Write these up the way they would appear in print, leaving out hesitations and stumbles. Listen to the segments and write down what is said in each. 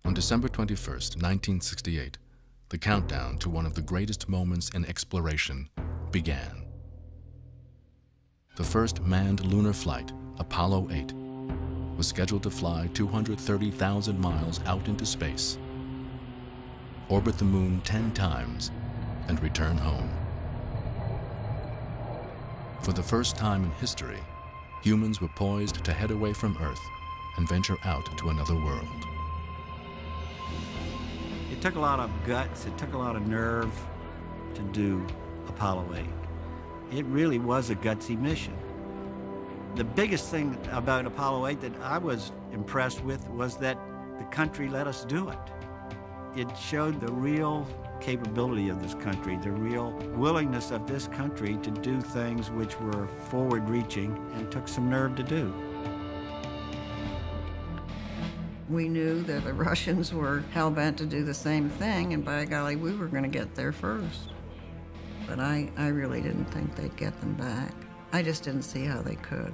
On December 21st, 1968, the countdown to one of the greatest moments in exploration began. The first manned lunar flight, Apollo 8, was scheduled to fly 230,000 miles out into space, orbit the moon 10 times, and return home. For the first time in history, humans were poised to head away from Earth and venture out to another world. It took a lot of guts, it took a lot of nerve to do Apollo 8. It really was a gutsy mission. The biggest thing about Apollo 8 that I was impressed with was that the country let us do it. It showed the real capability of this country, the real willingness of this country to do things which were forward-reaching and took some nerve to do. We knew that the Russians were hell-bent to do the same thing, and by golly, we were going to get there first. But I really didn't think they'd get them back. I just didn't see how they could.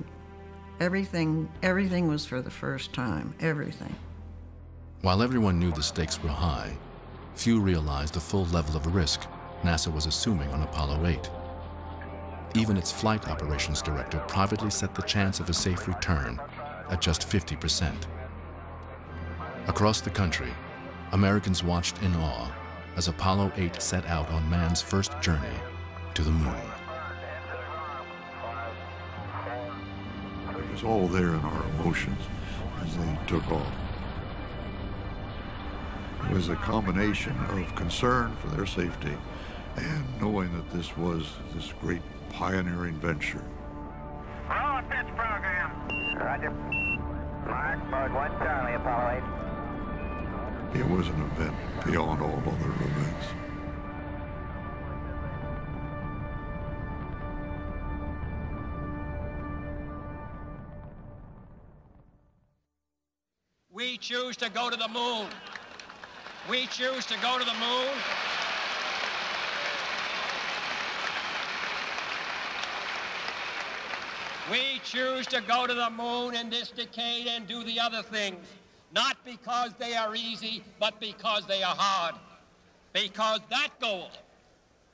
Everything was for the first time, everything. While everyone knew the stakes were high, few realized the full level of risk NASA was assuming on Apollo 8. Even its flight operations director privately set the chance of a safe return at just 50%. Across the country, Americans watched in awe as Apollo 8 set out on man's first journey to the moon. It was all there in our emotions as they took off. It was a combination of concern for their safety and knowing that this was this great pioneering venture. Roll pitch program. Roger. Mark, Bird 1 Charlie, Apollo 8. It was an event beyond all other events. We choose to go to the moon. We choose to go to the moon. We choose to go to the moon in this decade and do the other things, not because they are easy, but because they are hard. Because that goal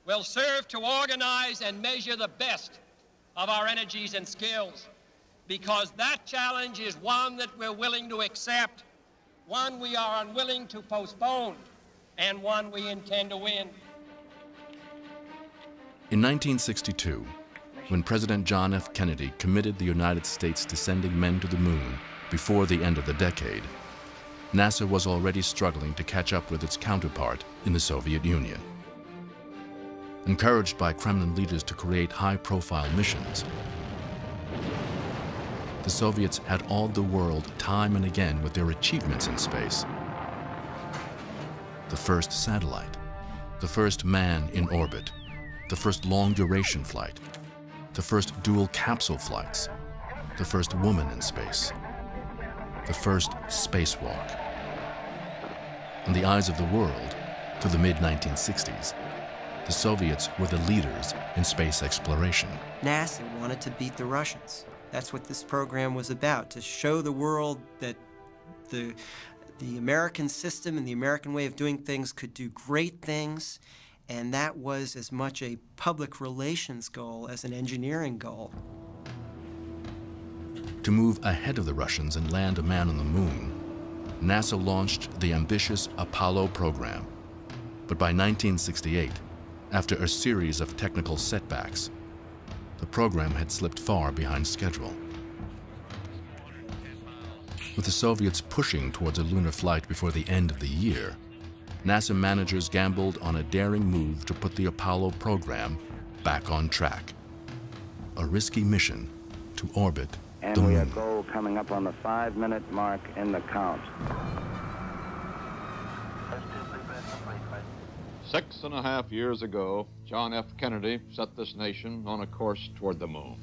will serve to organize and measure the best of our energies and skills. Because that challenge is one that we're willing to accept, one we are unwilling to postpone, and one we intend to win. In 1962, when President John F. Kennedy committed the United States to sending men to the moon before the end of the decade, NASA was already struggling to catch up with its counterpart in the Soviet Union. Encouraged by Kremlin leaders to create high-profile missions, the Soviets had awed the world time and again with their achievements in space. The first satellite, the first man in orbit, the first long-duration flight, the first dual capsule flights, the first woman in space, the first spacewalk. In the eyes of the world, through the mid-1960s, the Soviets were the leaders in space exploration. NASA wanted to beat the Russians. That's what this program was about, to show the world that the American system and the American way of doing things could do great things, and that was as much a public relations goal as an engineering goal. To move ahead of the Russians and land a man on the moon, NASA launched the ambitious Apollo program. But by 1968, after a series of technical setbacks, the program had slipped far behind schedule. With the Soviets pushing towards a lunar flight before the end of the year, NASA managers gambled on a daring move to put the Apollo program back on track. A risky mission to orbit the moon. And we have goal coming up on the 5-minute mark in the count. 6.5 years ago, John F. Kennedy set this nation on a course toward the moon.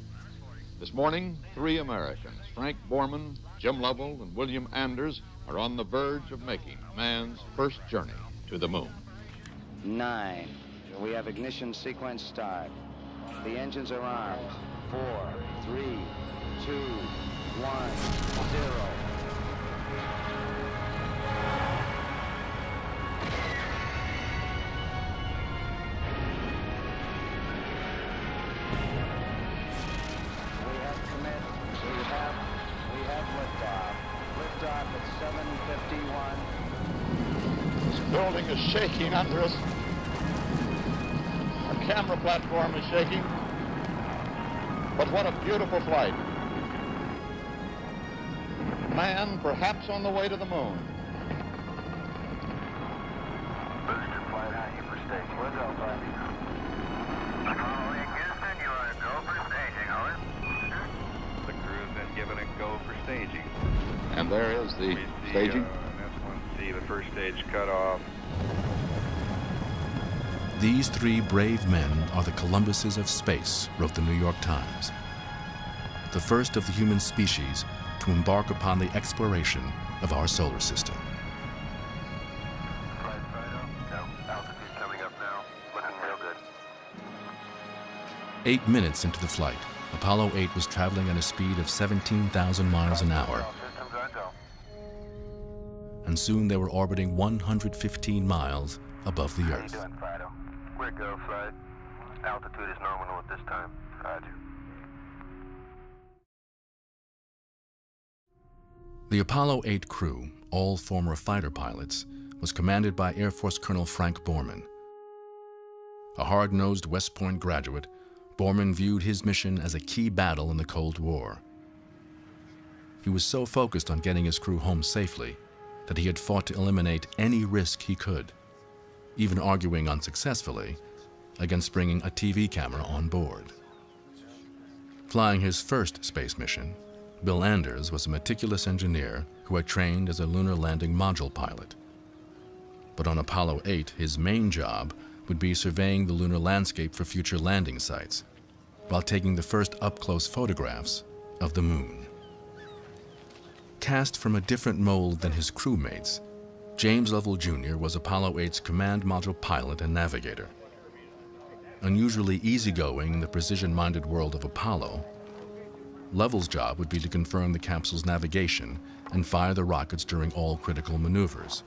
This morning, 3 Americans, Frank Borman, Jim Lovell, and William Anders, are on the verge of making man's first journey to the moon. 9. We have ignition sequence start. The engines are armed. 4, 3, 2, 1, 0. start at 7:51. This building is shaking under us. Our camera platform is shaking. But what a beautiful flight. Man, perhaps on the way to the moon. Booster flight ID for station. We'll go, buddy. Houston, you are go for staging, over. The crew's been given a go for staging. And there is the staging. S1C, the first stage cut off. These three brave men are the Columbuses of space, wrote the New York Times. The first of the human species to embark upon the exploration of our solar system. Flight Fido, no, altitude coming up now. Looking real good. 8 minutes into the flight, Apollo 8 was traveling at a speed of 17,000 miles an hour. Systems are go. And soon they were orbiting 115 miles above the How you Earth. doing, Fido? We're go, flight. Altitude is nominal at this time. Roger. The Apollo 8 crew, all former fighter pilots, was commanded by Air Force Colonel Frank Borman. A hard-nosed West Point graduate, Borman viewed his mission as a key battle in the Cold War. He was so focused on getting his crew home safely that he had fought to eliminate any risk he could, even arguing unsuccessfully against bringing a TV camera on board. Flying his first space mission, Bill Anders was a meticulous engineer who had trained as a lunar landing module pilot. But on Apollo 8, his main job would be surveying the lunar landscape for future landing sites, while taking the first up-close photographs of the moon. Cast from a different mold than his crewmates, James Lovell Jr. was Apollo 8's command module pilot and navigator. Unusually easygoing in the precision-minded world of Apollo, Lovell's job would be to confirm the capsule's navigation and fire the rockets during all critical maneuvers.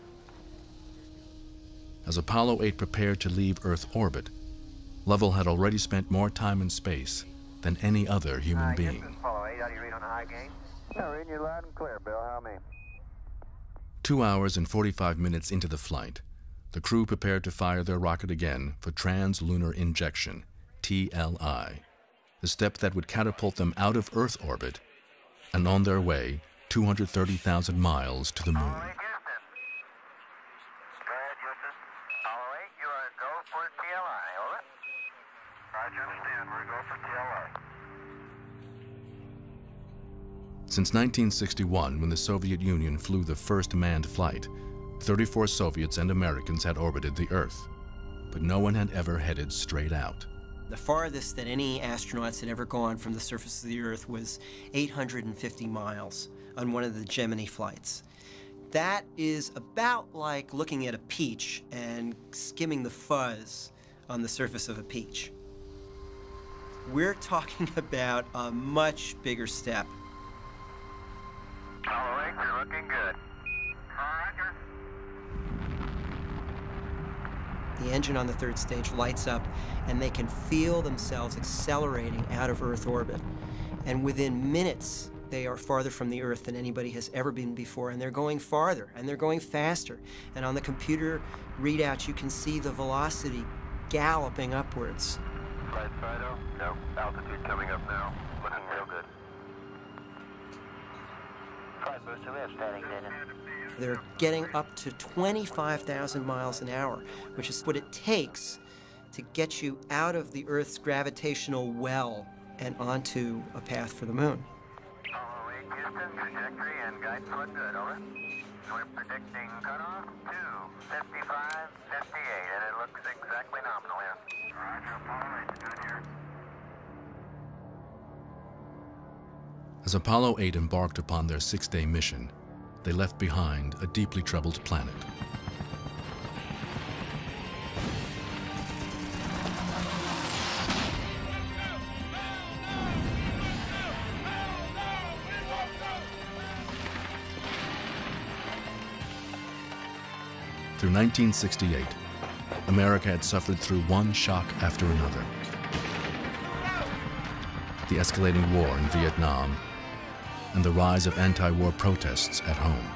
As Apollo 8 prepared to leave Earth orbit, Lovell had already spent more time in space than any other human being. Apollo 8, how do you read on the high gain? Yeah, reading you loud and clear, Bill. How me? 2 hours and 45 minutes into the flight, the crew prepared to fire their rocket again for trans-lunar injection, TLI, the step that would catapult them out of Earth orbit and on their way 230,000 miles to the moon. Apollo 8, Houston. Go ahead, Houston. Apollo 8, you are go for TLI, over. Roger, understand. We're go for TLI. Since 1961, when the Soviet Union flew the first manned flight, 34 Soviets and Americans had orbited the Earth, but no one had ever headed straight out. The farthest that any astronauts had ever gone from the surface of the Earth was 850 miles on one of the Gemini flights. That is about like looking at a peach and skimming the fuzz on the surface of a peach. We're talking about a much bigger step. Apollo 8, you're looking good. Roger. The engine on the third stage lights up, and they can feel themselves accelerating out of Earth orbit. And within minutes, they are farther from the Earth than anybody has ever been before, and they're going farther, and they're going faster. And on the computer readout, you can see the velocity galloping upwards. Flight Fido, no, altitude coming up now. Looking real good. Flight booster, we have static data. They're getting up to 25,000 miles an hour, which is what it takes to get you out of the Earth's gravitational well and onto a path for the moon. Apollo 8, Houston, trajectory and guidance look good, over. We're predicting cutoff 2:55:58, and it looks exactly nominal here. Roger, Apollo 8, good here. As Apollo 8 embarked upon their 6-day mission, they left behind a deeply troubled planet. Through 1968, America had suffered through one shock after another. The escalating war in Vietnam, and the rise of anti-war protests at home.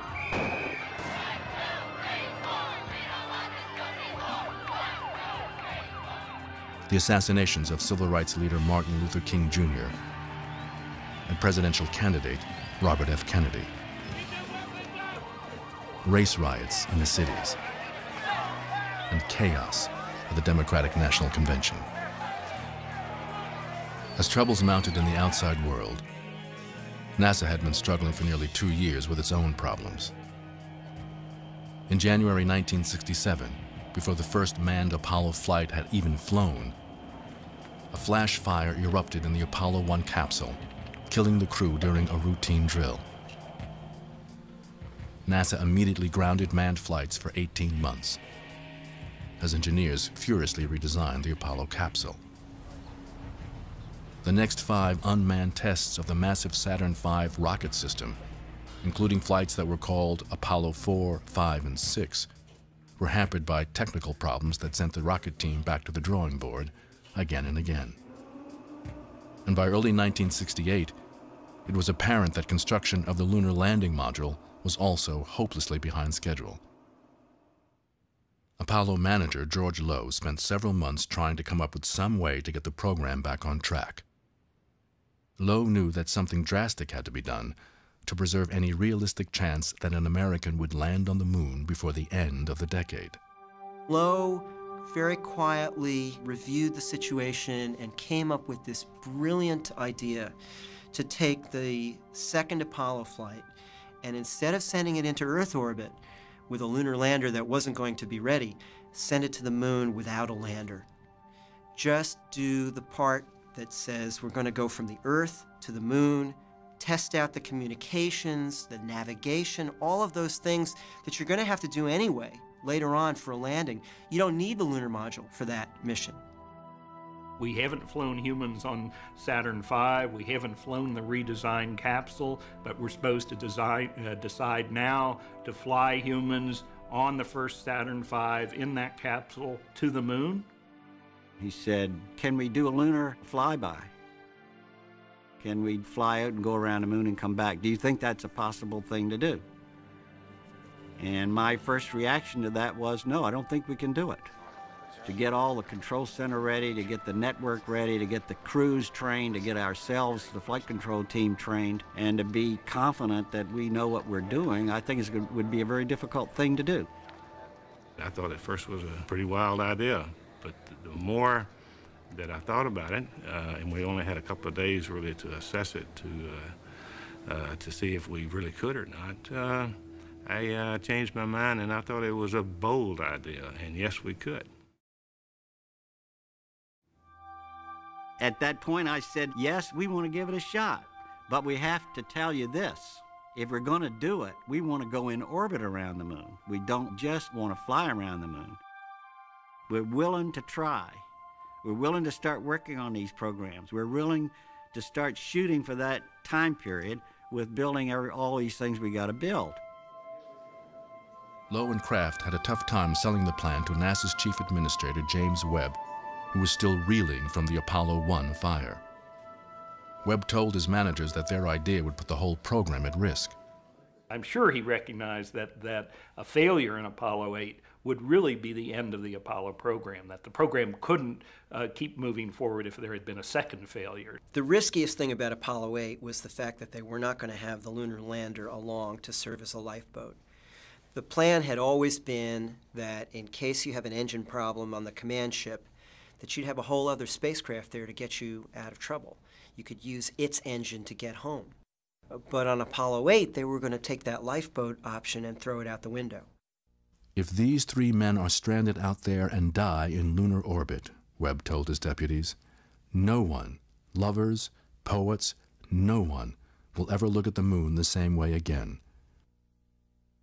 The assassinations of civil rights leader Martin Luther King Jr. and presidential candidate Robert F. Kennedy. Race riots in the cities, and chaos at the Democratic National Convention. As troubles mounted in the outside world, NASA had been struggling for nearly 2 years with its own problems. In January 1967, before the first manned Apollo flight had even flown, a flash fire erupted in the Apollo 1 capsule, killing the crew during a routine drill. NASA immediately grounded manned flights for 18 months, as engineers furiously redesigned the Apollo capsule. The next 5 unmanned tests of the massive Saturn V rocket system, including flights that were called Apollo 4, 5, and 6, were hampered by technical problems that sent the rocket team back to the drawing board again and again. And by early 1968, it was apparent that construction of the lunar landing module was also hopelessly behind schedule. Apollo manager George Low spent several months trying to come up with some way to get the program back on track. Low knew that something drastic had to be done to preserve any realistic chance that an American would land on the moon before the end of the decade. Low very quietly reviewed the situation and came up with this brilliant idea to take the second Apollo flight and instead of sending it into Earth orbit with a lunar lander that wasn't going to be ready, send it to the moon without a lander. Just do the part that says we're going to go from the Earth to the moon, test out the communications, the navigation, all of those things that you're going to have to do anyway later on for a landing. You don't need the lunar module for that mission. We haven't flown humans on Saturn V. We haven't flown the redesigned capsule, but we're supposed to decide now to fly humans on the first Saturn V in that capsule to the moon. He said, can we do a lunar flyby? Can we fly out and go around the moon and come back? Do you think that's a possible thing to do? And my first reaction to that was, no, I don't think we can do it. To get all the control center ready, to get the network ready, to get the crews trained, to get ourselves, the flight control team trained, and to be confident that we know what we're doing, I think it would be a very difficult thing to do. I thought at first it was a pretty wild idea, but the more that I thought about it, and we only had a couple of days really to assess it, to see if we really could or not, I changed my mind and I thought it was a bold idea, and yes, we could. At that point, I said, yes, we want to give it a shot, but we have to tell you this. If we're going to do it, we want to go in orbit around the moon. We don't just want to fly around the moon. We're willing to try. We're willing to start working on these programs. We're willing to start shooting for that time period with building all these things we got to build. Low and Kraft had a tough time selling the plan to NASA's chief administrator, James Webb, who was still reeling from the Apollo 1 fire. Webb told his managers that their idea would put the whole program at risk. I'm sure he recognized that a failure in Apollo 8 would really be the end of the Apollo program, that the program couldn't keep moving forward if there had been a second failure. The riskiest thing about Apollo 8 was the fact that they were not going to have the lunar lander along to serve as a lifeboat. The plan had always been that in case you have an engine problem on the command ship, that you'd have a whole other spacecraft there to get you out of trouble. You could use its engine to get home. But on Apollo 8, they were going to take that lifeboat option and throw it out the window. If these 3 men are stranded out there and die in lunar orbit, Webb told his deputies, no one, lovers, poets, no one, will ever look at the moon the same way again.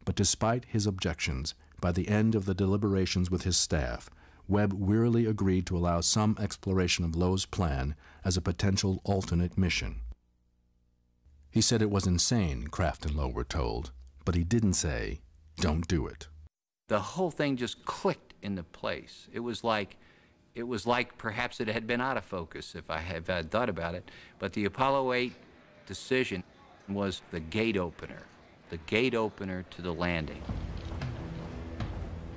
But despite his objections, by the end of the deliberations with his staff, Webb wearily agreed to allow some exploration of Low's plan as a potential alternate mission. He said it was insane, Kraft and Low were told, but he didn't say, don't do it. The whole thing just clicked into place. It was like perhaps it had been out of focus if I had thought about it, but the Apollo 8 decision was the gate opener to the landing.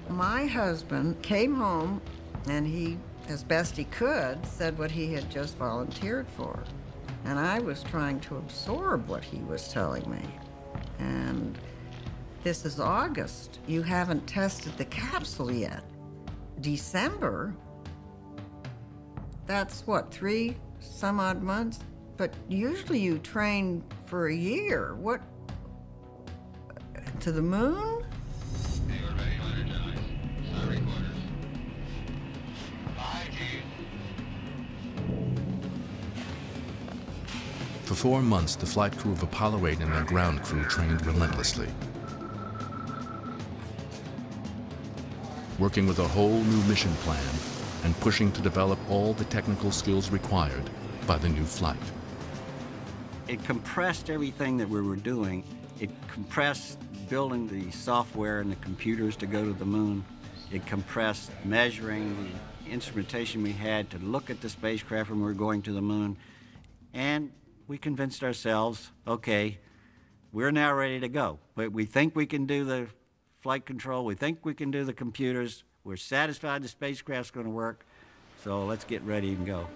My husband came home and he, as best he could, said what he had just volunteered for. And I was trying to absorb what he was telling me. And this is August. You haven't tested the capsule yet. December? That's what, 3 some odd months? But usually you train for a year. What? To the moon? For 4 months, the flight crew of Apollo 8 and their ground crew trained relentlessly, working with a whole new mission plan and pushing to develop all the technical skills required by the new flight. It compressed everything that we were doing. It compressed building the software and the computers to go to the moon. It compressed measuring the instrumentation we had to look at the spacecraft when we were going to the moon. And we convinced ourselves, okay, we're now ready to go. We think we can do the flight control. We think we can do the computers. We're satisfied the spacecraft's going to work. So let's get ready and go.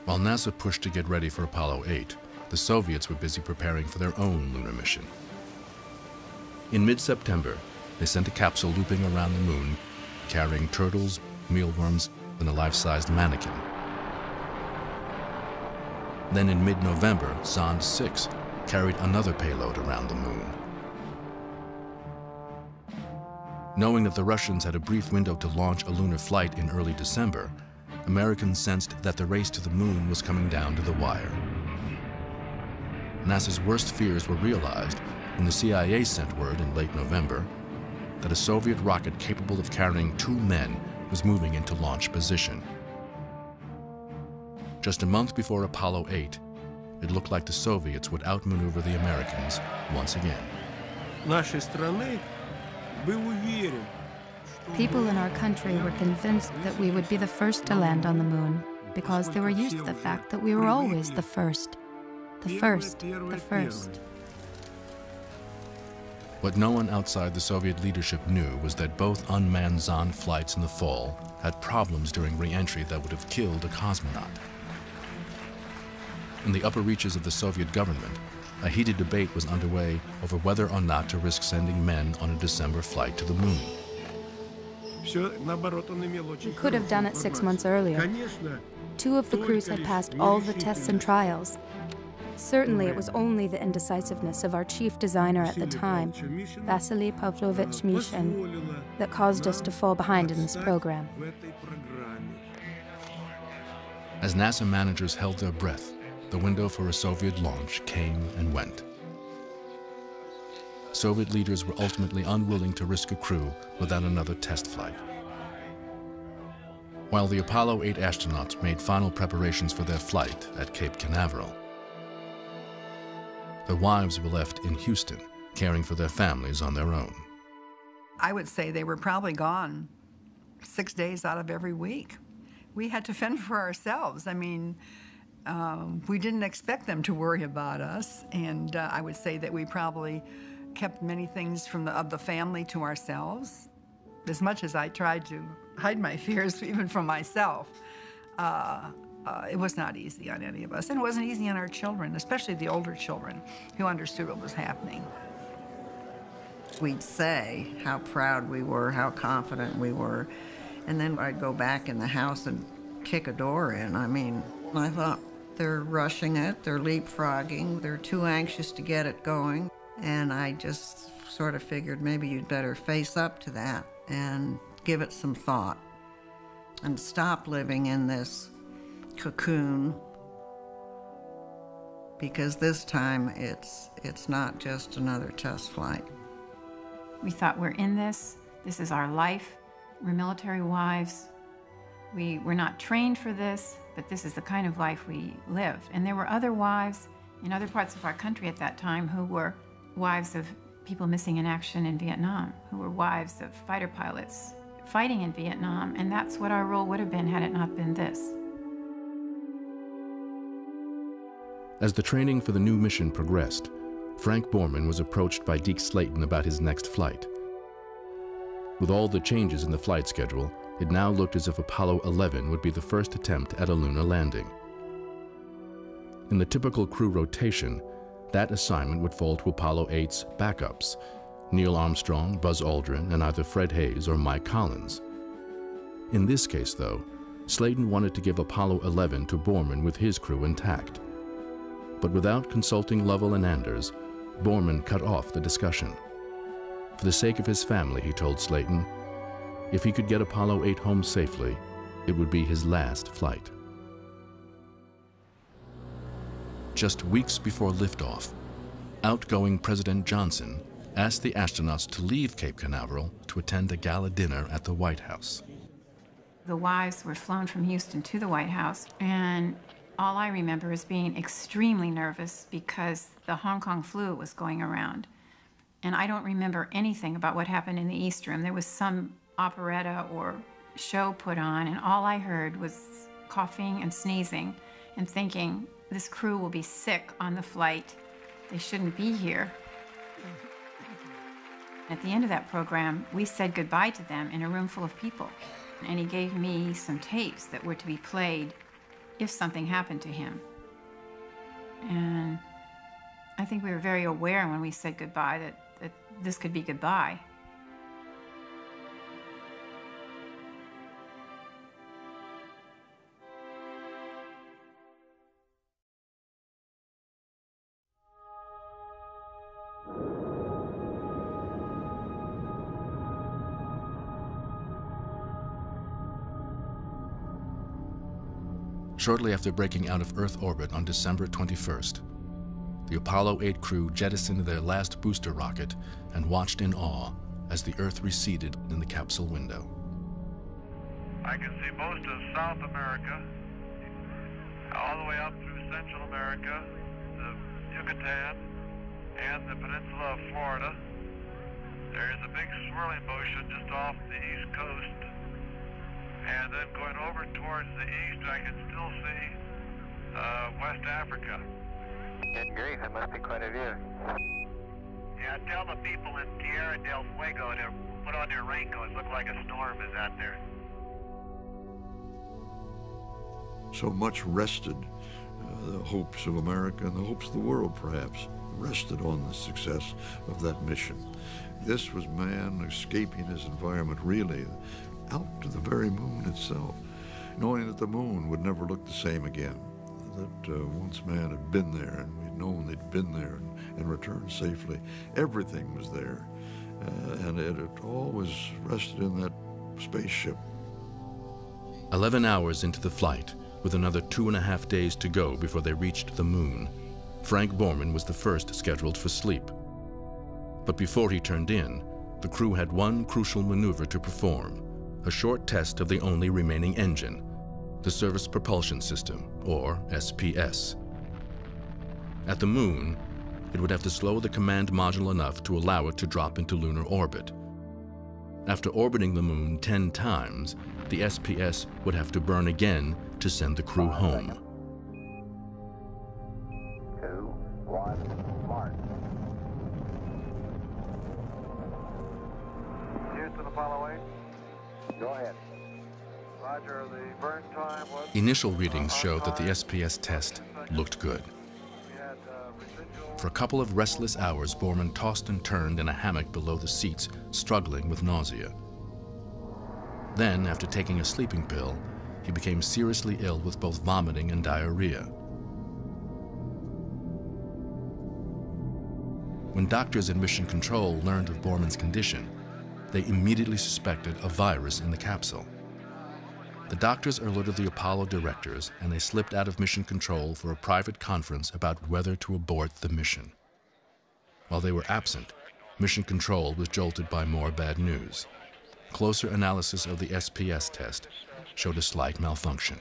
While NASA pushed to get ready for Apollo 8, the Soviets were busy preparing for their own lunar mission. In mid-September, they sent a capsule looping around the moon, carrying turtles, mealworms, and a life-sized mannequin. Then in mid-November, Zond 6 carried another payload around the moon. Knowing that the Russians had a brief window to launch a lunar flight in early December, Americans sensed that the race to the moon was coming down to the wire. NASA's worst fears were realized when the CIA sent word in late November that a Soviet rocket capable of carrying 2 men was moving into launch position. Just a month before Apollo 8, it looked like the Soviets would outmaneuver the Americans once again. People in our country were convinced that we would be the first to land on the moon because they were used to the fact that we were always the first. The first. What no one outside the Soviet leadership knew was that both unmanned Zond flights in the fall had problems during re-entry that would have killed a cosmonaut. In the upper reaches of the Soviet government, a heated debate was underway over whether or not to risk sending men on a December flight to the moon. We could have done it 6 months earlier. 2 of the crews had passed all the tests and trials. Certainly it was only the indecisiveness of our chief designer at the time, Vasily Pavlovich Mishin, that caused us to fall behind in this program. As NASA managers held their breath, the window for a Soviet launch came and went. Soviet leaders were ultimately unwilling to risk a crew without another test flight. While the Apollo 8 astronauts made final preparations for their flight at Cape Canaveral, their wives were left in Houston, caring for their families on their own. I would say they were probably gone 6 days out of every week. We had to fend for ourselves. I mean, we didn't expect them to worry about us, and I would say that we probably kept many things of the family to ourselves. As much as I tried to hide my fears, even from myself, it was not easy on any of us, and it wasn't easy on our children, especially the older children, who understood what was happening. We'd say how proud we were, how confident we were, and then I'd go back in the house and kick a door in. I mean, I thought, they're rushing it, they're leapfrogging, they're too anxious to get it going, and I just sort of figured maybe you'd better face up to that and give it some thought and stop living in this cocoon, because this time it's not just another test flight. We thought, we're in this is our life, we're military wives, we're not trained for this, but this is the kind of life we live. And there were other wives in other parts of our country at that time who were wives of people missing in action in Vietnam, who were wives of fighter pilots fighting in Vietnam, and that's what our role would have been had it not been this. As the training for the new mission progressed, Frank Borman was approached by Deke Slayton about his next flight. With all the changes in the flight schedule, it now looked as if Apollo 11 would be the first attempt at a lunar landing. In the typical crew rotation, that assignment would fall to Apollo 8's backups, Neil Armstrong, Buzz Aldrin, and either Fred Hayes or Mike Collins. In this case, though, Slayton wanted to give Apollo 11 to Borman with his crew intact. But without consulting Lovell and Anders, Borman cut off the discussion. For the sake of his family, he told Slayton, if he could get Apollo 8 home safely, it would be his last flight. Just weeks before liftoff, outgoing President Johnson asked the astronauts to leave Cape Canaveral to attend a gala dinner at the White House. The wives were flown from Houston to the White House, and all I remember is being extremely nervous because the Hong Kong flu was going around. And I don't remember anything about what happened in the East Room. There was some operetta or show put on, and all I heard was coughing and sneezing and thinking, this crew will be sick on the flight. They shouldn't be here. At the end of that program, we said goodbye to them in a room full of people. And he gave me some tapes that were to be played if something happened to him. And I think we were very aware when we said goodbye that this could be goodbye. Shortly after breaking out of Earth orbit on December 21st, the Apollo 8 crew jettisoned their last booster rocket and watched in awe as the Earth receded in the capsule window. I can see most of South America, all the way up through Central America, the Yucatan, and the peninsula of Florida. There is a big swirling motion just off the east coast. And then going over towards the east, I can still see West Africa. Good grief, it must be quite a view. Yeah, tell the people in Tierra del Fuego to put on their raincoats. Look like a storm is out there. So much rested, the hopes of America and the hopes of the world, perhaps, rested on the success of that mission. This was man escaping his environment, really, out to the very moon itself, knowing that the moon would never look the same again, that once man had been there and we'd known they'd been there and returned safely. Everything was there, and it all was rested in that spaceship. 11 hours into the flight, with another 2.5 days to go before they reached the moon, Frank Borman was the first scheduled for sleep. But before he turned in, the crew had one crucial maneuver to perform, a short test of the only remaining engine, the Service Propulsion System, or SPS. At the moon, it would have to slow the command module enough to allow it to drop into lunar orbit. After orbiting the moon 10 times, the SPS would have to burn again to send the crew home. 2, 1, march. Houston, Apollo 8. Go ahead. Roger, the burn time was... Initial readings showed that the SPS test looked good. For a couple of restless hours, Borman tossed and turned in a hammock below the seats, struggling with nausea. Then, after taking a sleeping pill, he became seriously ill with both vomiting and diarrhea. When doctors in Mission Control learned of Borman's condition, they immediately suspected a virus in the capsule. The doctors alerted the Apollo directors, and they slipped out of Mission Control for a private conference about whether to abort the mission. While they were absent, Mission Control was jolted by more bad news. Closer analysis of the SPS test showed a slight malfunction.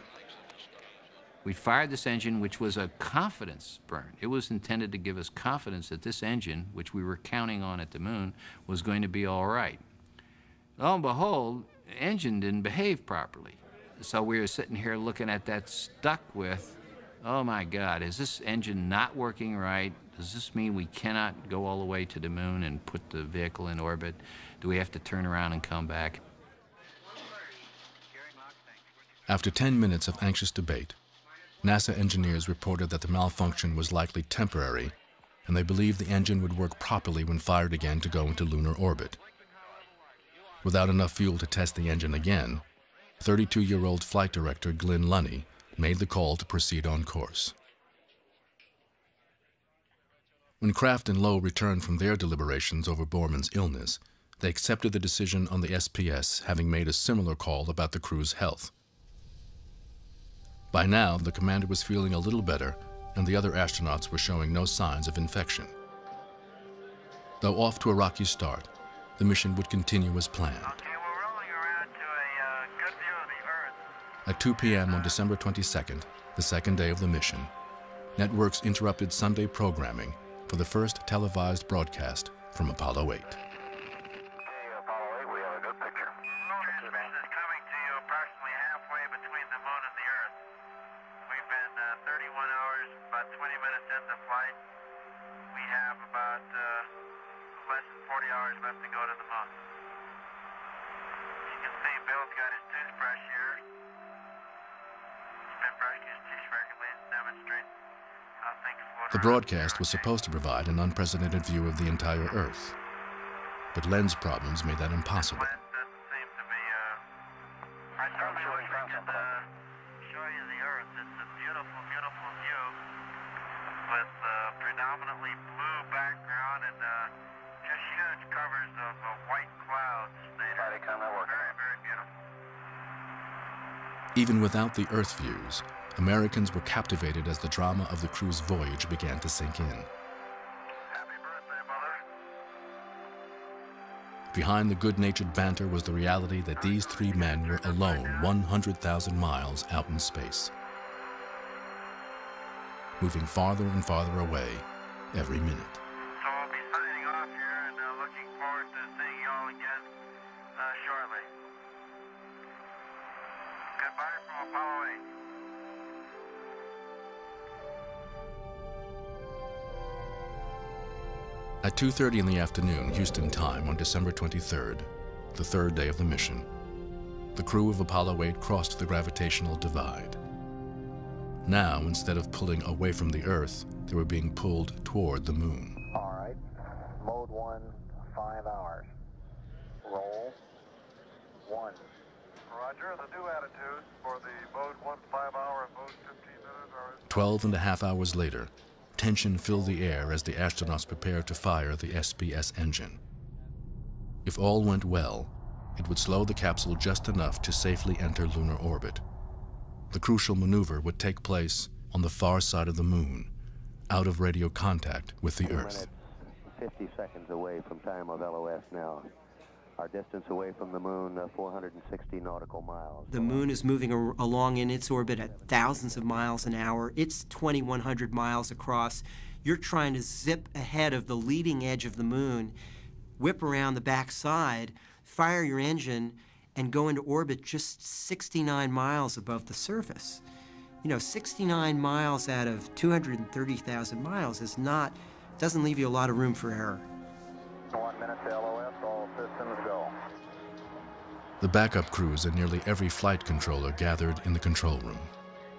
We fired this engine, which was a confidence burn. It was intended to give us confidence that this engine, which we were counting on at the moon, was going to be all right. Lo and behold, the engine didn't behave properly. So we were sitting here looking at that stuck with oh my God, is this engine not working right? Does this mean we cannot go all the way to the moon and put the vehicle in orbit? Do we have to turn around and come back? After 10 minutes of anxious debate, NASA engineers reported that the malfunction was likely temporary, and they believed the engine would work properly when fired again to go into lunar orbit. Without enough fuel to test the engine again, 32-year-old flight director Glyn Lunny made the call to proceed on course. When Kraft and Lowe returned from their deliberations over Borman's illness, they accepted the decision on the SPS, having made a similar call about the crew's health. By now, the commander was feeling a little better, and the other astronauts were showing no signs of infection. Though off to a rocky start, the mission would continue as planned. At 2 p.m. on December 22nd, the second day of the mission, networks interrupted Sunday programming for the first televised broadcast from Apollo 8. The broadcast was supposed to provide an unprecedented view of the entire Earth, but lens problems made that impossible. Even without the Earth views, Americans were captivated as the drama of the crew's voyage began to sink in. Behind the good-natured banter was the reality that these three men were alone 100,000 miles out in space, moving farther and farther away every minute. So I'll be signing off here and looking forward to seeing you all again shortly. Goodbye from Apollo 8. At 2:30 in the afternoon, Houston time, on December 23rd, the third day of the mission, the crew of Apollo 8 crossed the gravitational divide. Now, instead of pulling away from the Earth, they were being pulled toward the moon. All right. Mode 1, 5 hours. Roll. 1. Roger. The new attitude for the mode 1, 5 hour and mode 15 minutes are... 12 and a half hours later, tension filled the air as the astronauts prepared to fire the SPS engine. If all went well, it would slow the capsule just enough to safely enter lunar orbit. The crucial maneuver would take place on the far side of the moon, out of radio contact with the Earth. 50 seconds away from time of LOS now. Our distance away from the moon, 460 nautical miles. The moon is moving along in its orbit at thousands of miles an hour. It's 2,100 miles across. You're trying to zip ahead of the leading edge of the moon, whip around the back side, fire your engine, and go into orbit just 69 miles above the surface. You know, 69 miles out of 230,000 miles doesn't leave you a lot of room for error. 1 minute to LOS, all systems go. The backup crews and nearly every flight controller gathered in the control room.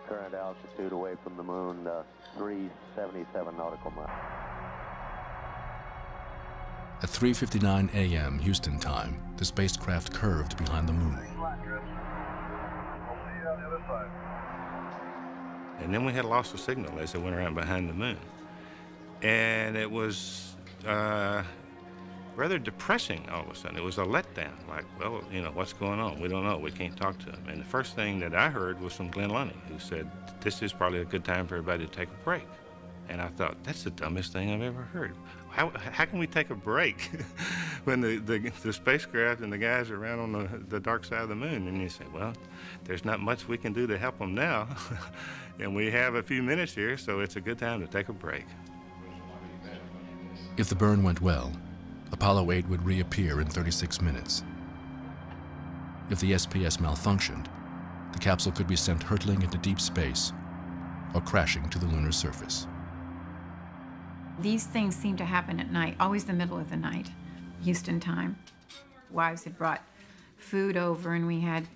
Current altitude away from the moon, 377 nautical miles. At 3:59 a.m. Houston time, the spacecraft curved behind the moon. And then we had lost the signal as it went around behind the moon. And it was rather depressing all of a sudden. It was a letdown, like, well, you know, what's going on? We don't know. We can't talk to them. And the first thing that I heard was from Glyn Lunny, who said, this is probably a good time for everybody to take a break. And I thought, that's the dumbest thing I've ever heard. How can we take a break when the spacecraft and the guys are around on the dark side of the moon? And you say, well, there's not much we can do to help them now. And we have a few minutes here, so it's a good time to take a break. If the burn went well, Apollo 8 would reappear in 36 minutes. If the SPS malfunctioned, the capsule could be sent hurtling into deep space or crashing to the lunar surface. These things seem to happen at night, always the middle of the night, Houston time. Wives had brought food over and we had,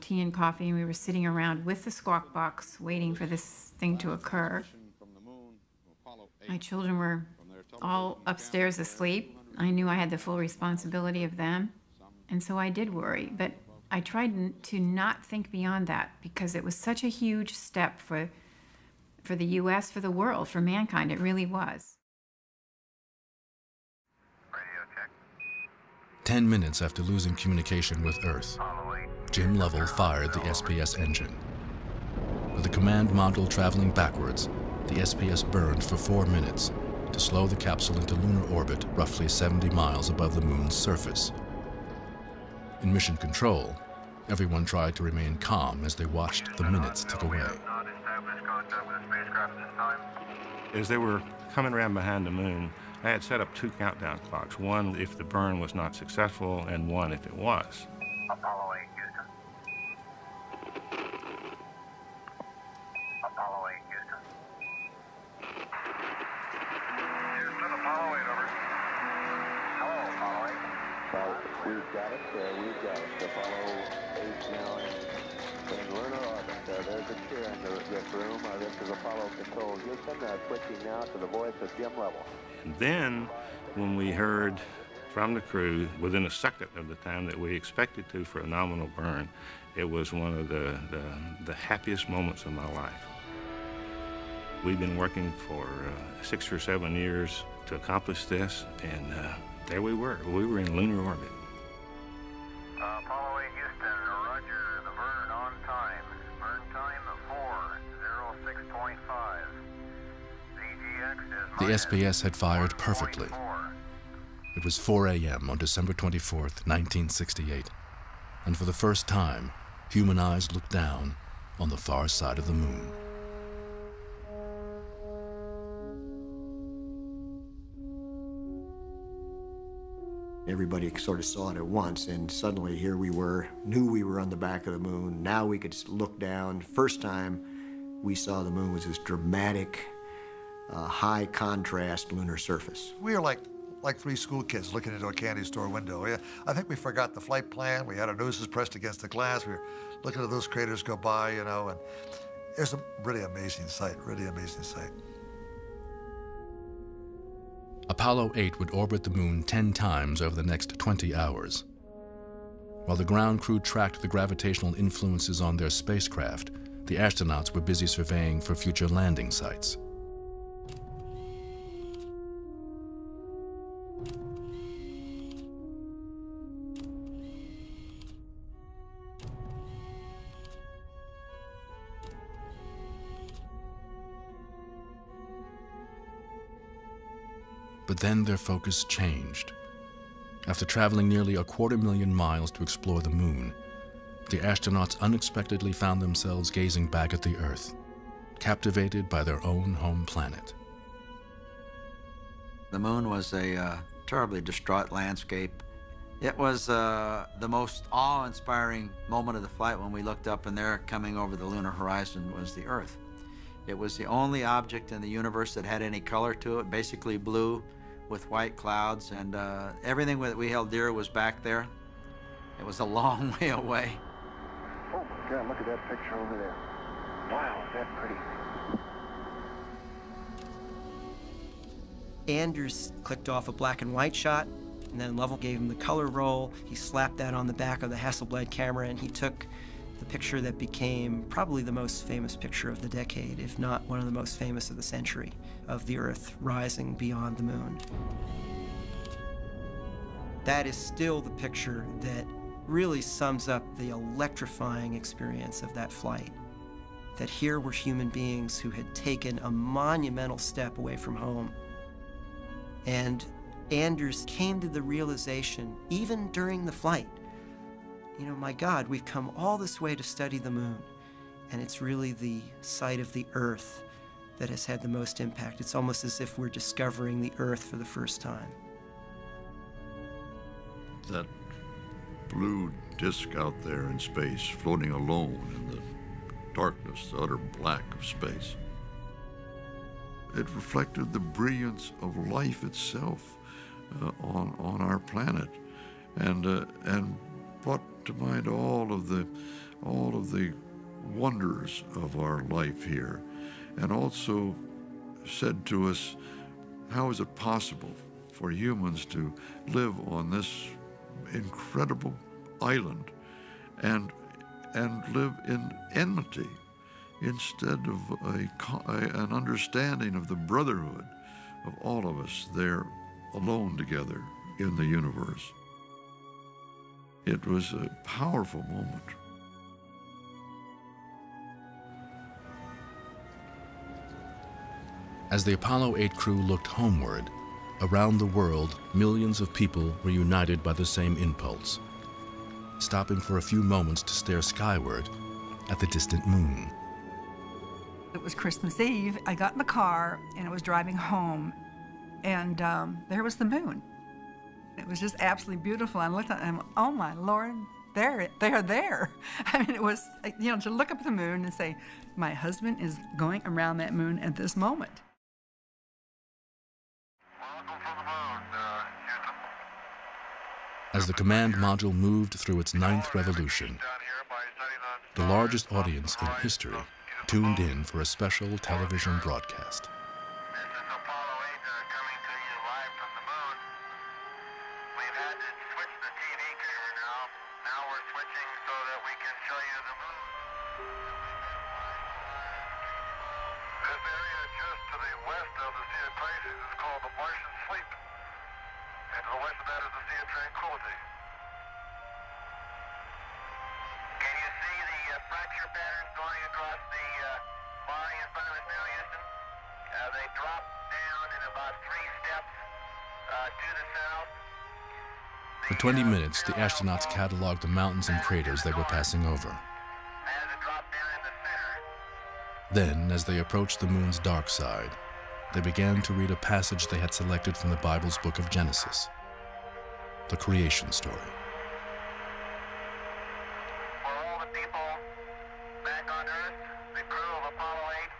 tea and coffee, and we were sitting around with the squawk box waiting for this thing to occur. My children were all upstairs asleep. I knew I had the full responsibility of them, and so I did worry, but I tried to not think beyond that because it was such a huge step for the U.S., for the world, for mankind. It really was. 10 minutes after losing communication with Earth, Jim Lovell fired the SPS engine. With the command module traveling backwards, the SPS burned for 4 minutes to slow the capsule into lunar orbit roughly 70 miles above the moon's surface. In mission control, everyone tried to remain calm as they watched the minutes tick away. As they were coming around behind the moon, I had set up 2 countdown clocks, one if the burn was not successful and one if it was. Apollo 8, Houston. Apollo 8, Houston. Houston, Apollo 8, over. Hello, Apollo 8. Well, we've got it. Apollo 8 now in lunar orbit. There's a cheer in this room. This is Apollo Control, Houston. Switching now to the voice of Jim Lovell. And then, when we heard from the crew, within a second of the time that we expected to for a nominal burn, it was one of the happiest moments of my life. We've been working for 6 or 7 years to accomplish this, and there we were. We were in lunar orbit. Apollo 8, Houston, roger. The burn on time. Burn time of 4:06.5. The SPS had fired perfectly. It was 4 a.m. on December 24th, 1968, and for the first time, human eyes looked down on the far side of the moon. Everybody sort of saw it at once, and suddenly here we were, knew we were on the back of the moon. Now we could look down. First time we saw the moon was this dramatic, high contrast lunar surface. We were like 3 school kids looking into a candy store window. Yeah, I think we forgot the flight plan. We had our noses pressed against the glass. We were looking at those craters go by, and it was a really amazing sight, Apollo 8 would orbit the moon 10 times over the next 20 hours. While the ground crew tracked the gravitational influences on their spacecraft, the astronauts were busy surveying for future landing sites. But then their focus changed. After traveling nearly 250,000 miles to explore the moon, the astronauts unexpectedly found themselves gazing back at the Earth, captivated by their own home planet. The moon was a terribly distraught landscape. It was the most awe-inspiring moment of the flight when we looked up and there, coming over the lunar horizon, was the Earth. It was the only object in the universe that had any color to it, basically blue with white clouds, and everything that we held dear was back there. It was a long way away. Oh my God, look at that picture over there. Wow, is that pretty. Anders clicked off a black and white shot, and then Lovell gave him the color roll. He slapped that on the back of the Hasselblad camera, and he took the picture that became probably the most famous picture of the decade, if not one of the most famous of the century, of the Earth rising beyond the moon. That is still the picture that really sums up the electrifying experience of that flight. That here were human beings who had taken a monumental step away from home. And Anders came to the realization, even during the flight, my God, we've come all this way to study the moon, and it's really the sight of the Earth that has had the most impact. It's almost as if we're discovering the Earth for the first time. That blue disk out there in space, floating alone in the darkness, the utter black of space. it reflected the brilliance of life itself on our planet, and brought to mind all of the wonders of our life here, and also said to us, how is it possible for humans to live on this incredible island and live in enmity instead of an understanding of the brotherhood of all of us there alone together in the universe. It was a powerful moment. As the Apollo 8 crew looked homeward, around the world, millions of people were united by the same impulse, stopping for a few moments to stare skyward at the distant moon. It was Christmas Eve. I got in the car and I was driving home, and there was the moon. It was just absolutely beautiful. I looked at it and I'm, oh my Lord, they are there. I mean, it was, you know, to look up at the moon and say, my husband is going around that moon at this moment. As the command module moved through its 9th revolution, the largest audience in history tuned in for a special television broadcast. For 20 minutes, the astronauts cataloged the mountains and craters they were passing over. Then, as they approached the moon's dark side, they began to read a passage they had selected from the Bible's book of Genesis, the creation story. For all the people back on Earth, the crew of Apollo 8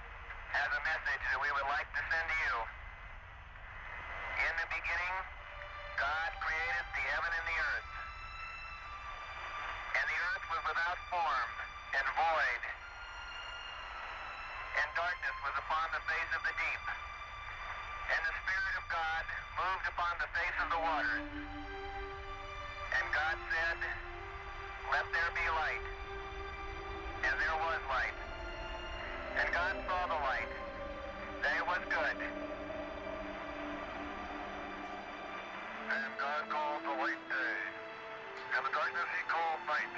has a message that we would like to send to you. In the beginning, God created the heaven and the earth. And the earth was without form and void. And darkness was upon the face of the deep. And the Spirit of God moved upon the face of the waters. And God said, let there be light. And there was light. And God saw the light, that it was good. And God called the light day, and the darkness he called night,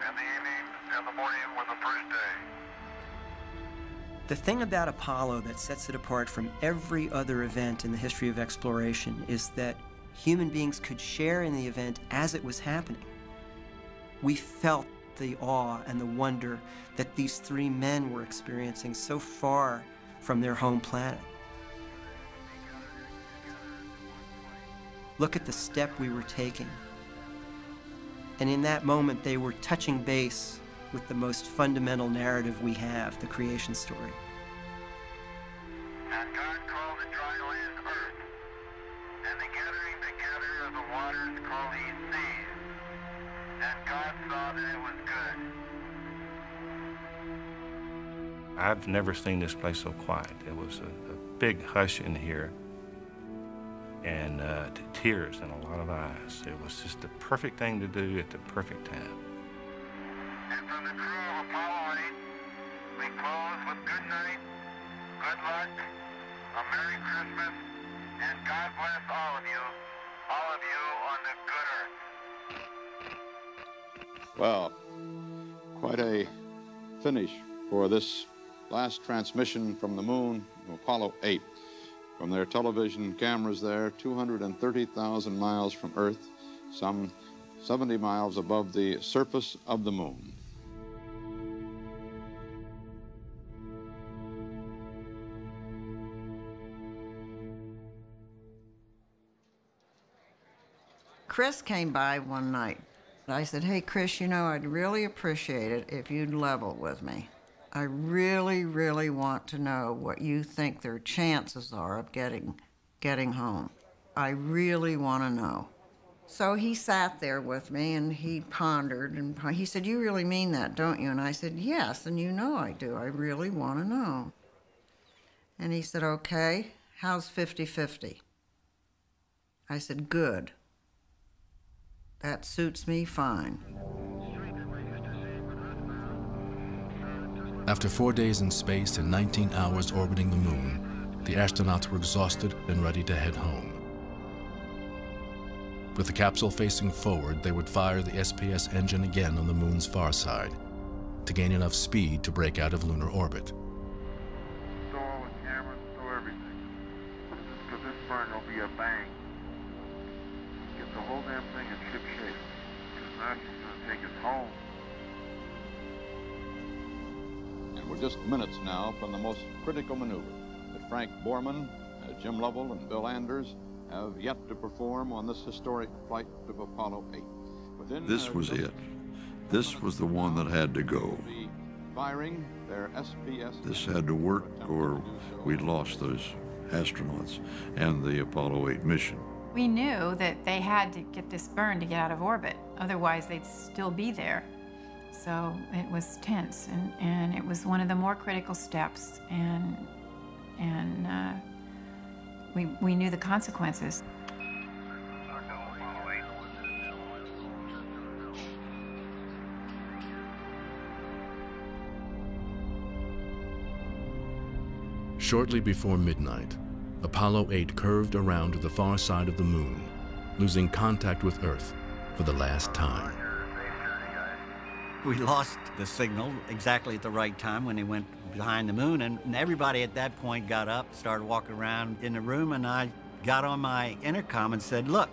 and the evening and the morning were the first day. The thing about Apollo that sets it apart from every other event in the history of exploration is that human beings could share in the event as it was happening. We felt the awe and the wonder that these 3 men were experiencing so far from their home planet. Look at the step we were taking. And in that moment, they were touching base with the most fundamental narrative we have, the creation story. And God called the dry land earth, and the gathering together of the waters called he seas. And God saw that it was good. I've never seen this place so quiet. There was a big hush in here, and tears in a lot of eyes. It was just the perfect thing to do at the perfect time. And from the crew of Apollo 8, we close with good night, good luck, a Merry Christmas, and God bless all of you on the good earth. Well, quite a finish for this last transmission from the moon, Apollo 8. From their television cameras there, 230,000 miles from Earth, some 70 miles above the surface of the moon. Chris came by one night. I said, hey, Chris, you know, I'd really appreciate it if you'd level with me. I really, really want to know what you think their chances are of getting home. I really want to know. So he sat there with me and he pondered and he said, "You really mean that, don't you?" And I said, "Yes, and you know I do. I really want to know." And he said, "Okay, how's 50-50? I said, "Good. That suits me fine." After 4 days in space and 19 hours orbiting the moon, the astronauts were exhausted and ready to head home. With the capsule facing forward, they would fire the SPS engine again on the moon's far side to gain enough speed to break out of lunar orbit. Stow all the cameras, stow everything. Because this burn will be a bang. Get the whole damn thing in ship shape. Because now she's going to take us home. And we're just minutes now from the most critical maneuver that Frank Borman, Jim Lovell, and Bill Anders have yet to perform on this historic flight of Apollo 8. This was it. This was the one that had to go. Firing their SPS. This had to work or we'd lost those astronauts and the Apollo 8 mission. We knew that they had to get this burn to get out of orbit. Otherwise, they'd still be there. So it was tense, and it was one of the more critical steps, and we knew the consequences. Shortly before midnight, Apollo 8 curved around to the far side of the moon, losing contact with Earth for the last time. We lost the signal exactly at the right time when they went behind the moon, and everybody at that point got up, started walking around in the room, and I got on my intercom and said, "Look,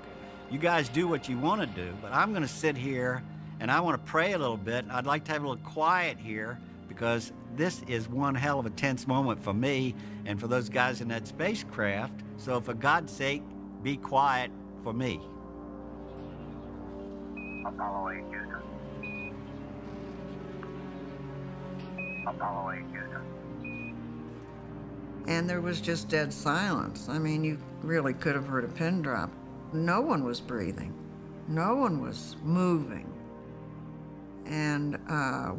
you guys do what you want to do, but I'm going to sit here and I want to pray a little bit. I'd like to have a little quiet here because this is one hell of a tense moment for me and for those guys in that spacecraft. So for God's sake, be quiet for me." Apollo 8, Houston. Apollo 8, Houston. And there was just dead silence. I mean, you really could have heard a pin drop. No one was breathing. No one was moving and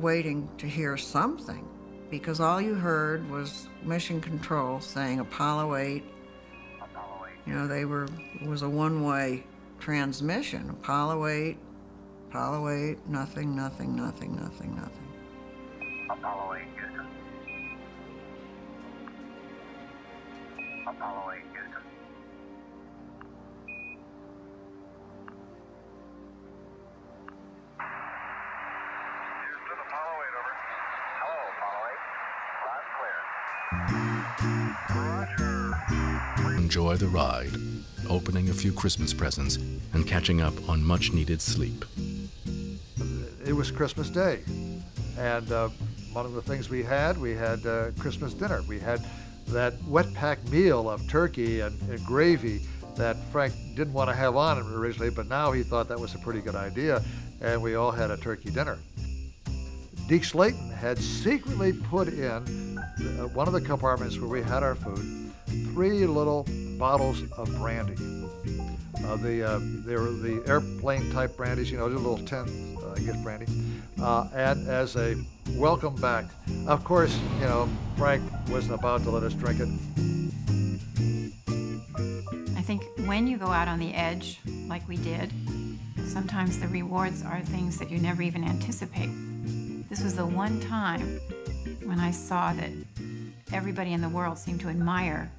waiting to hear something, because all you heard was Mission Control saying Apollo 8. You know, it was a one-way transmission. Apollo 8, nothing, nothing, nothing, nothing, nothing. Apollo 8, Houston. Apollo 8, Houston. Houston, Apollo 8, over. Hello, Apollo 8. Live clear. Enjoy the ride, opening a few Christmas presents, and catching up on much-needed sleep. It was Christmas Day, and one of the things we had Christmas dinner. We had that wet pack meal of turkey and gravy that Frank didn't want to have on it originally, but now he thought that was a pretty good idea, and we all had a turkey dinner. Deke Slayton had secretly put in one of the compartments where we had our food 3 little bottles of brandy. They were the airplane type brandies, you know, just a little 10 gift brandy. And as a welcome back, of course, you know, Frank wasn't about to let us drink it. I think when you go out on the edge, like we did, sometimes the rewards are things that you never even anticipate. This was the one time when I saw that everybody in the world seemed to admire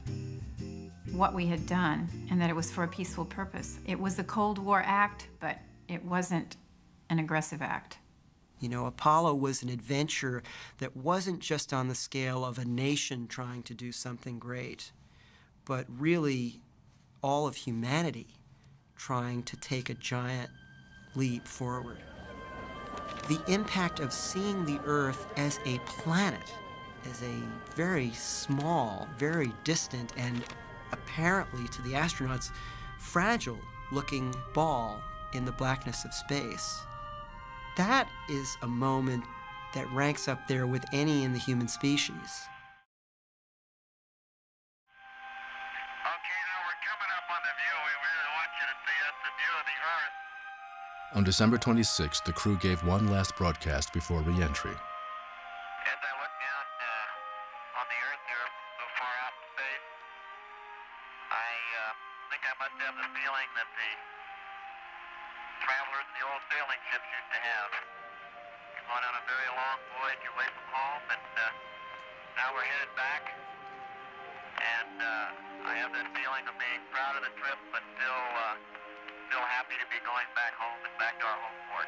what we had done and that it was for a peaceful purpose. It was a Cold War act, but it wasn't an aggressive act. You know, Apollo was an adventure that wasn't just on the scale of a nation trying to do something great, but really all of humanity trying to take a giant leap forward. The impact of seeing the Earth as a planet, as a very small, very distant, and apparently to the astronauts, fragile-looking ball in the blackness of space. That is a moment that ranks up there with any in the human species. Okay, now we're coming up on the view. We really want you to see it, the view of the Earth. On December 26th, the crew gave one last broadcast before re-entry. As I look down on the Earth here, so far out in space, I think I must have the feeling that the travelers in the old sailing ships used to have. You're going on a very long voyage away from home, and now we're headed back. And I have that feeling of being proud of the trip, but still happy to be going back home and back to our home port.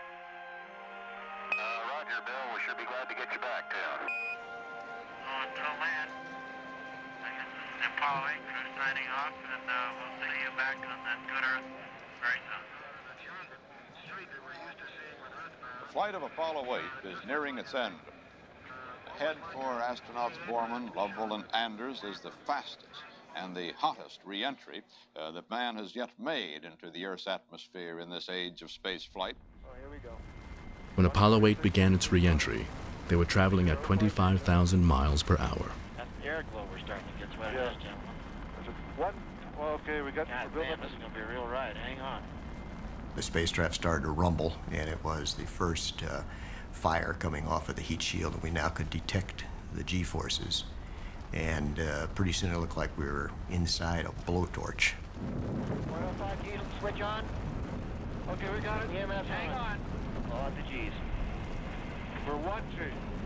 Roger, Bill. We should be glad to get you back, too. Oh, until then, I guess this is the Apollo 8 crew signing off, and we'll see you back on that good Earth very soon. The flight of Apollo 8 is nearing its end. Ahead for astronauts Borman, Lovell, and Anders is the fastest and the hottest re-entry that man has yet made into the Earth's atmosphere in this age of space flight. Oh, here we go. When Apollo 8 began its re-entry, they were traveling at 25,000 miles per hour. That's the air glow we're starting to get sweated, Yeah. gentlemen. What? Well, okay, we got... God damn, this is going to be a real ride. Hang on. The spacecraft started to rumble, and it was the first fire coming off of the heat shield, and we now could detect the G-forces. And pretty soon it looked like we were inside a blowtorch. 105 G's, switch on. Okay, we got it. EMS, hang on. Oh, the G's. For what G?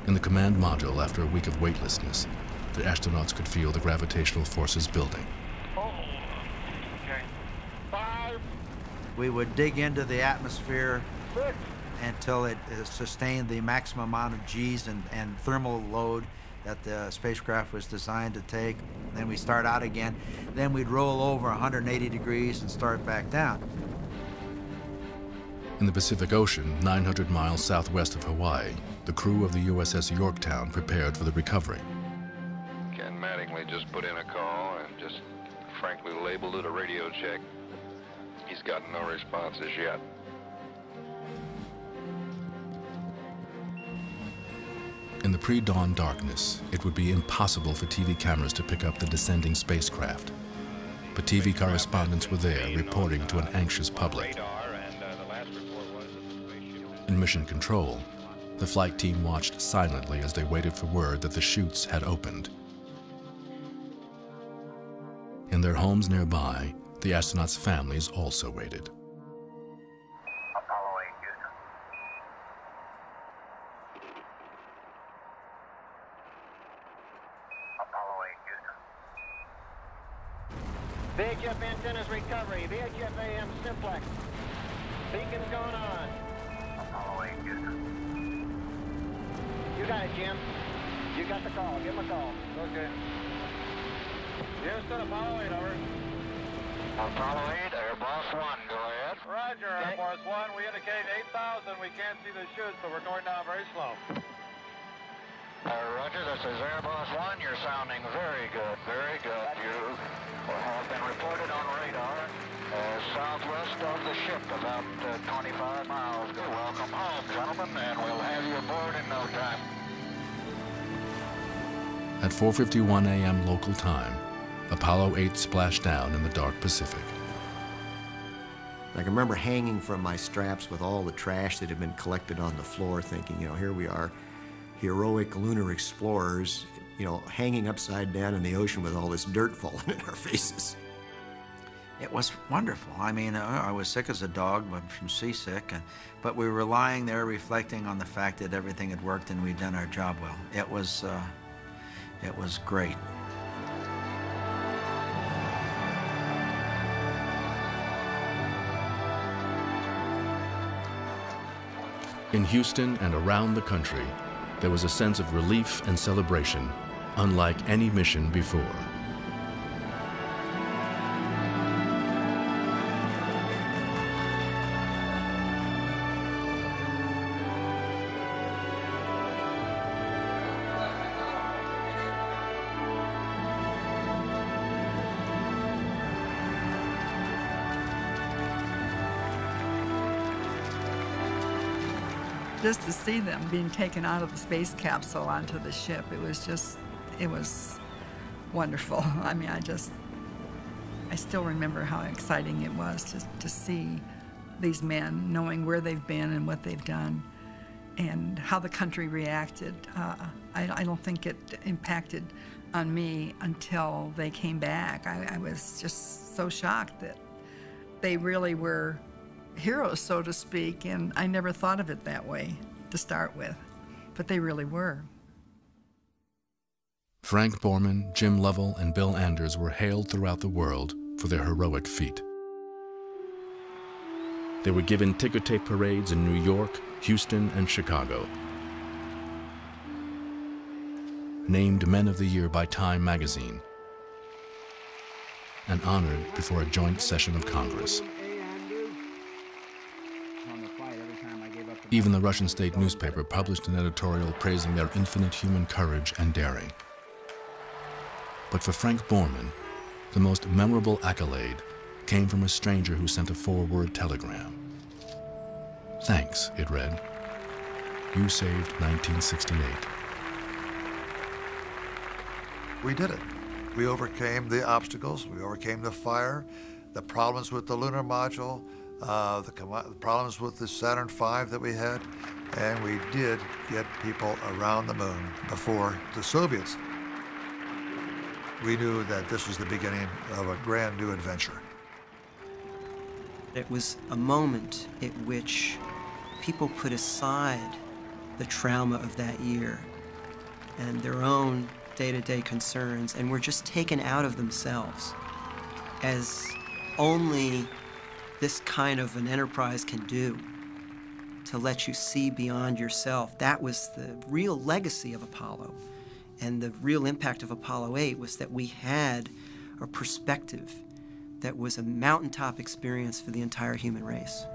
In the command module, after a week of weightlessness, the astronauts could feel the gravitational forces building. Oh. Okay. 5. We would dig into the atmosphere 6. until it sustained the maximum amount of G's and thermal load that the spacecraft was designed to take. Then we start out again. Then we'd roll over 180 degrees and start back down. In the Pacific Ocean, 900 miles southwest of Hawaii, the crew of the USS Yorktown prepared for the recovery. Ken Mattingly just put in a call and just frankly labeled it a radio check. He's gotten no responses yet. In the pre-dawn darkness, it would be impossible for TV cameras to pick up the descending spacecraft. But TV correspondents were there reporting to an anxious public. In mission control, the flight team watched silently as they waited for word that the chutes had opened. In their homes nearby, the astronauts' families also waited. Apollo 8, Houston. Apollo 8, Houston. VHF antennas recovery. VHF AM simplex. Beacon's going on. Apollo 8, Houston. You got it, Jim. You got the call. Give him a call. Okay. Houston, Apollo 8, over. Apollo 8, Air Boss 1, go ahead. Roger, Air Force 1. We indicate 8,000. We can't see the chutes, so we're going down very slow. Roger, this is Air Boss 1. You're sounding very good, very good. You have been reported on radar southwest of the ship, about 25 miles. Welcome home, gentlemen, and we'll have you aboard in no time. At 4:51 a.m. local time, Apollo 8 splashed down in the dark Pacific. I can remember hanging from my straps with all the trash that had been collected on the floor, thinking, you know, here we are, heroic lunar explorers, you know, hanging upside down in the ocean with all this dirt falling in our faces. It was wonderful. I mean, I was sick as a dog from seasick, but we were lying there reflecting on the fact that everything had worked and we'd done our job well. It was great. In Houston and around the country, there was a sense of relief and celebration unlike any mission before. just to see them being taken out of the space capsule onto the ship, it was wonderful. I mean, I still remember how exciting it was to see these men, knowing where they've been and what they've done, and how the country reacted. I don't think it impacted on me until they came back. I was just so shocked that they really were heroes, so to speak, and I never thought of it that way to start with, but they really were. Frank Borman, Jim Lovell, and Bill Anders were hailed throughout the world for their heroic feat. They were given ticker tape parades in New York, Houston, and Chicago. Named Men of the Year by Time magazine, and honored before a joint session of Congress. Even the Russian state newspaper published an editorial praising their infinite human courage and daring. But for Frank Borman, the most memorable accolade came from a stranger who sent a 4-word telegram. "Thanks," it read. "You saved 1968. We did it. We overcame the obstacles, we overcame the fire, the problems with the lunar module, the problems with the Saturn V that we had, and we did get people around the moon before the Soviets. We knew that this was the beginning of a brand new adventure. It was a moment at which people put aside the trauma of that year and their own day-to-day concerns and were just taken out of themselves, as only this kind of an enterprise can do, to let you see beyond yourself. That was the real legacy of Apollo. And the real impact of Apollo 8 was that we had a perspective that was a mountaintop experience for the entire human race.